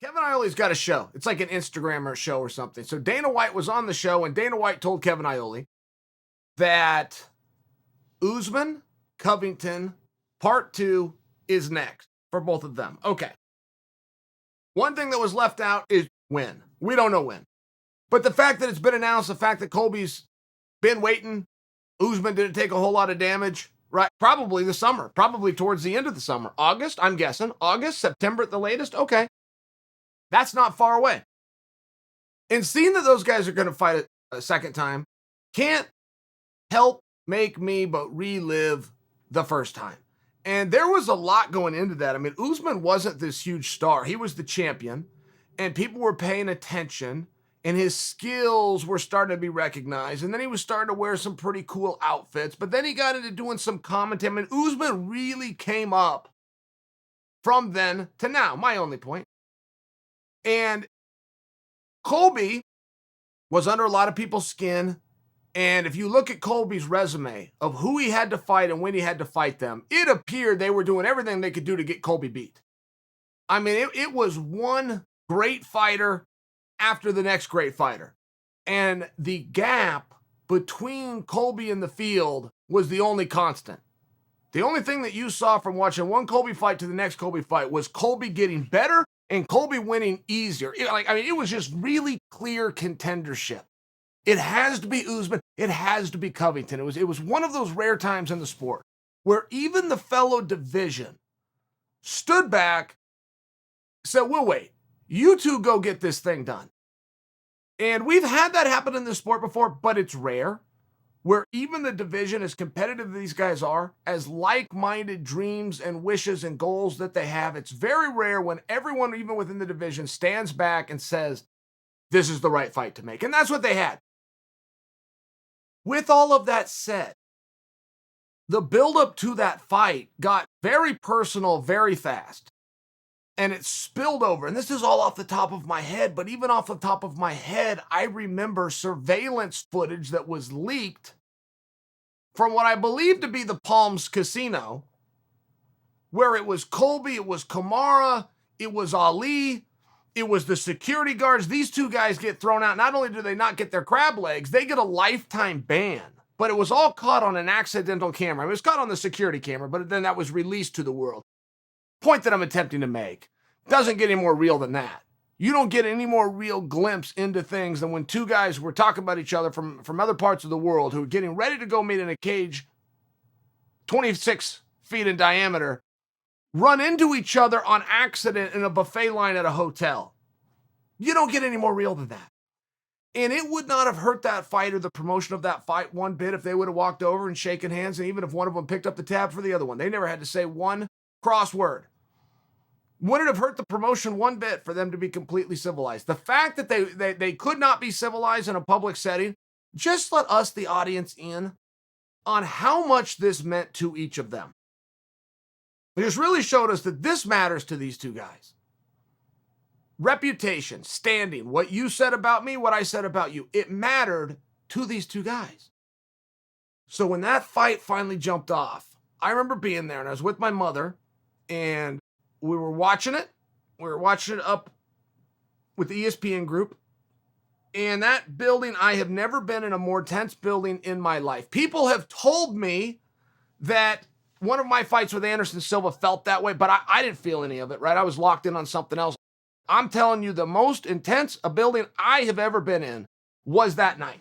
Kevin Ioli's got a show. It's like an Instagram or show or something. So Dana White was on the show, and Dana White told Kevin Ioli that Usman, Covington, part 2 is next for both of them. Okay. One thing that was left out is when. We don't know when. But the fact that it's been announced, the fact that Colby's been waiting, Usman didn't take a whole lot of damage, right? Probably the summer, probably towards the end of the summer. August, I'm guessing. August, September at the latest. Okay. That's not far away. And seeing that those guys are going to fight a second time can't help make me but relive the first time. And there was a lot going into that. I mean, Usman wasn't this huge star. He was the champion, and people were paying attention, and his skills were starting to be recognized. And then he was starting to wear some pretty cool outfits. But then he got into doing some commentary. I mean, Usman really came up from then to now, my only point. And Colby was under a lot of people's skin. And if you look at Colby's resume of who he had to fight and when he had to fight them, it appeared they were doing everything they could do to get Colby beat. I mean, it was one great fighter after the next great fighter. And the gap between Colby and the field was the only constant. The only thing that you saw from watching one Colby fight to the next Colby fight was Colby getting better and Colby winning easier. It was just really clear contendership. It has to be Usman. It has to be Covington. It was one of those rare times in the sport where even the fellow division stood back, said, we'll wait. You two go get this thing done. And we've had that happen in this sport before, but it's rare. Where even the division, as competitive as these guys are, as like-minded dreams and wishes and goals that they have, it's very rare when everyone, even within the division, stands back and says, this is the right fight to make. And that's what they had. With all of that said, the buildup to that fight got very personal very fast. And it spilled over. And this is all off the top of my head, but even off the top of my head, I remember surveillance footage that was leaked from what I believe to be the Palms Casino, where it was Colby, it was Kamara, it was Ali, it was the security guards. These two guys get thrown out. Not only do they not get their crab legs, they get a lifetime ban. But it was all caught on an accidental camera. It was caught on the security camera, but then that was released to the world. Point that I'm attempting to make doesn't get any more real than that. You don't get any more real glimpse into things than when two guys were talking about each other from other parts of the world who were getting ready to go meet in a cage 26 feet in diameter, run into each other on accident in a buffet line at a hotel. You don't get any more real than that. And it would not have hurt that fight or the promotion of that fight one bit if they would have walked over and shaken hands, and even if one of them picked up the tab for the other one. They never had to say one crossword. Wouldn't have hurt the promotion one bit for them to be completely civilized. The fact that they could not be civilized in a public setting just let us, the audience, in on how much this meant to each of them. It just really showed us that this matters to these two guys. Reputation, standing, what you said about me, what I said about you, it mattered to these two guys. So when that fight finally jumped off, I remember being there, and I was with my mother, and we were watching it. We were watching it up with the ESPN group. And that building, I have never been in a more tense building in my life. People have told me that one of my fights with Anderson Silva felt that way, but I didn't feel any of it, right? I was locked in on something else. I'm telling you, the most intense a building I have ever been in was that night.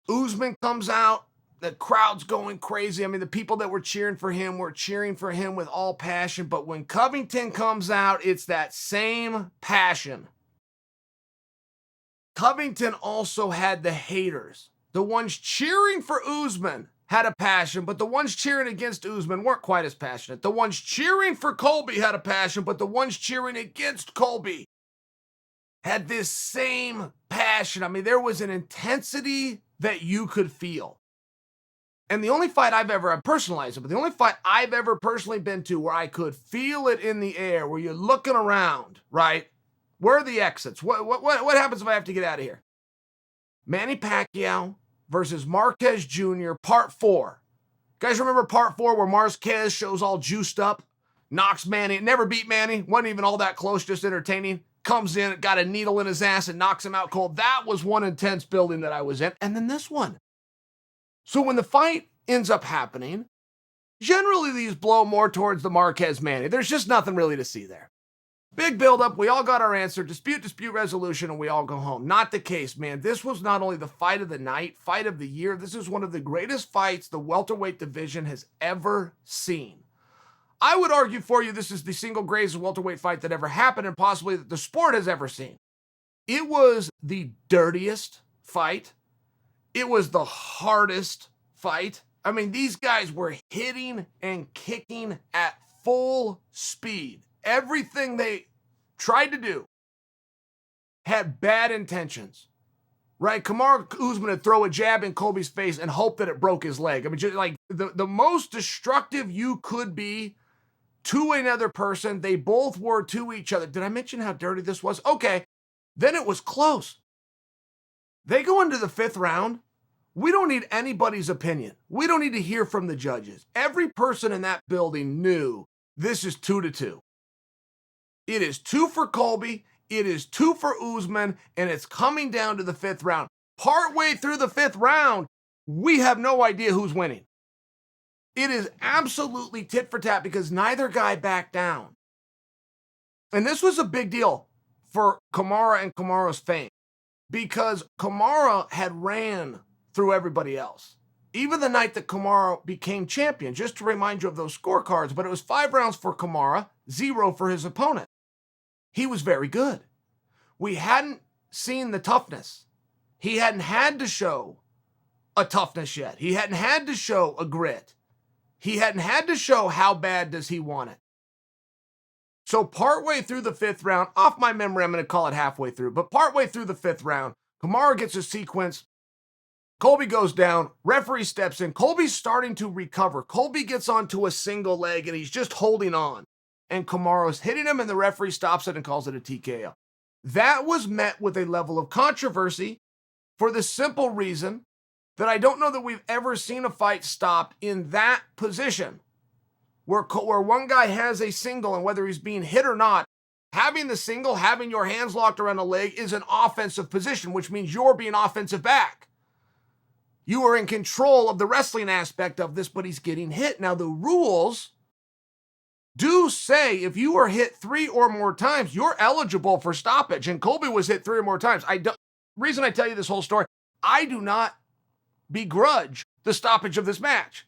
Usman comes out. The crowd's going crazy. I mean, the people that were cheering for him were cheering for him with all passion. But when Covington comes out, it's that same passion. Covington also had the haters. The ones cheering for Usman had a passion, but the ones cheering against Usman weren't quite as passionate. The ones cheering for Colby had a passion, but the ones cheering against Colby had this same passion. I mean, there was an intensity that you could feel. And the only fight I've ever, I personalized it, but the only fight I've ever personally been to where I could feel it in the air, where you're looking around, right? Where are the exits? What happens if I have to get out of here? Manny Pacquiao versus Marquez Jr., part 4. Guys remember part 4 where Marquez shows all juiced up? knocks Manny, never beat Manny, wasn't even all that close, just entertaining. Comes in, got a needle in his ass and knocks him out cold. That was one intense building that I was in. And then this one. So when the fight ends up happening, generally these blow more towards the Marquez Manny. There's just nothing really to see there. Big buildup, we all got our answer, dispute resolution, and we all go home. Not the case, man. This was not only the fight of the night, fight of the year, this is one of the greatest fights the welterweight division has ever seen. I would argue for you this is the single greatest welterweight fight that ever happened and possibly that the sport has ever seen. It was the dirtiest fight. It was the hardest fight. I mean, these guys were hitting and kicking at full speed. Everything they tried to do had bad intentions, right? Kamaru Usman would throw a jab in Colby's face and hope that it broke his leg. I mean, just like the most destructive you could be to another person, they both were to each other. Did I mention how dirty this was? Okay, then it was close. They go into the 5th round. We don't need anybody's opinion. We don't need to hear from the judges. Every person in that building knew this is 2-2. It is 2 for Colby, it is 2 for Usman, and it's coming down to the 5th round. Partway through the 5th round, we have no idea who's winning. It is absolutely tit for tat because neither guy backed down. And this was a big deal for Kamaru and Kamaru's fame because Kamaru had ran through everybody else. Even the night that Kamaru became champion, just to remind you of those scorecards, but it was 5 rounds for Kamaru, 0 for his opponent. He was very good. We hadn't seen the toughness. He hadn't had to show a toughness yet. He hadn't had to show a grit. He hadn't had to show how bad does he want it. So partway through the 5th round, off my memory, I'm going to call it halfway through, but partway through the 5th round, Kamaru gets a sequence. Colby goes down, referee steps in. Colby's starting to recover. Colby gets onto a single leg and he's just holding on. And Kamaru's hitting him and the referee stops it and calls it a TKO. That was met with a level of controversy for the simple reason that I don't know that we've ever seen a fight stopped in that position where one guy has a single and whether he's being hit or not, having the single, having your hands locked around a leg is an offensive position, which means you're being offensive back. You are in control of the wrestling aspect of this, but he's getting hit. Now, the rules do say if you are hit 3 or more times, you're eligible for stoppage. And Colby was hit 3 or more times. Reason I tell you this whole story, I do not begrudge the stoppage of this match.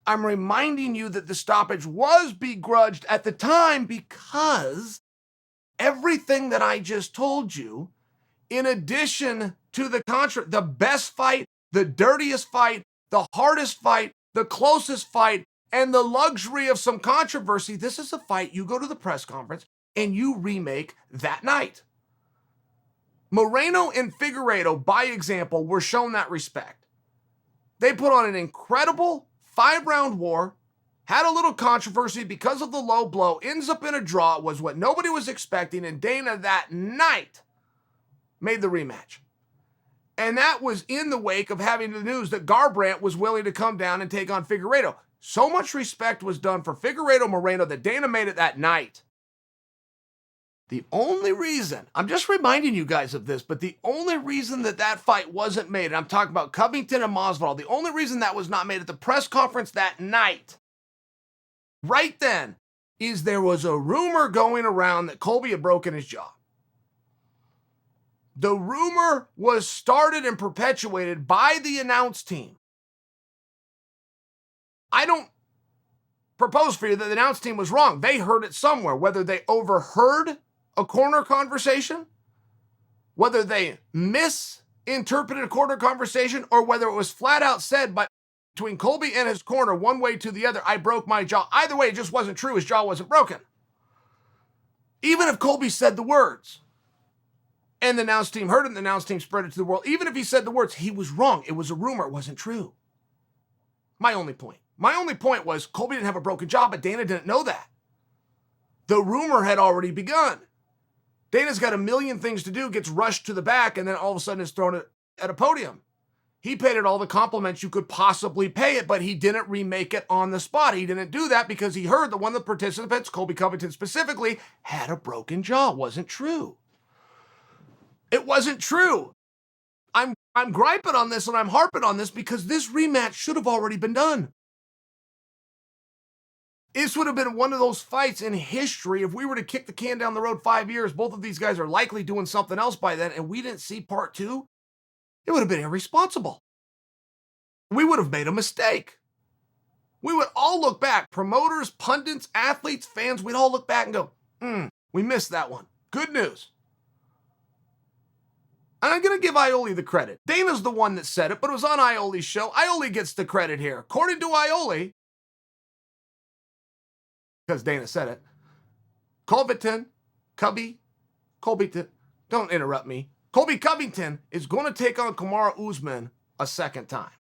I'm reminding you that the stoppage was begrudged at the time because everything that I just told you, in addition to the best fight, the dirtiest fight, the hardest fight, the closest fight, and the luxury of some controversy, this is a fight you go to the press conference and you remake that night. Moreno and Figueiredo, by example, were shown that respect. They put on an incredible 5-round war, had a little controversy because of the low blow, ends up in a draw. It was what nobody was expecting, and Dana that night made the rematch. And that was in the wake of having the news that Garbrandt was willing to come down and take on Figueiredo. So much respect was done for Figueiredo Moreno that Dana made it that night. The only reason, I'm just reminding you guys of this, but the only reason that fight wasn't made, and I'm talking about Covington and Masvidal, the only reason that was not made at the press conference that night, right then, is there was a rumor going around that Colby had broken his jaw. The rumor was started and perpetuated by the announce team. I don't propose for you that the announce team was wrong. They heard it somewhere, whether they overheard a corner conversation, whether they misinterpreted a corner conversation, or whether it was flat out said between Colby and his corner, one way to the other, I broke my jaw. Either way, it just wasn't true. His jaw wasn't broken. Even if Colby said the words, and the announce team heard it, and the announce team spread it to the world, even if he said the words, he was wrong. It was a rumor. It wasn't true. My only point was Colby didn't have a broken jaw, but Dana didn't know that. The rumor had already begun. Dana's got a million things to do, gets rushed to the back, and then all of a sudden is thrown at a podium. He paid it all the compliments you could possibly pay it, but he didn't remake it on the spot. He didn't do that because he heard that one of the participants, Colby Covington specifically, had a broken jaw. It wasn't true. It wasn't true. I'm griping on this and I'm harping on this because this rematch should have already been done. This would have been one of those fights in history. If we were to kick the can down the road 5 years, both of these guys are likely doing something else by then, and we didn't see part two, it would have been irresponsible. We would have made a mistake. We would all look back, promoters, pundits, athletes, fans, we'd all look back and go, we missed that one. Good news. And I'm going to give Iole the credit. Dana's the one that said it, but it was on Iole's show. Iole gets the credit here. According to Iole, because Dana said it, Covington, don't interrupt me. Colby Covington is going to take on Kamaru Usman a second time.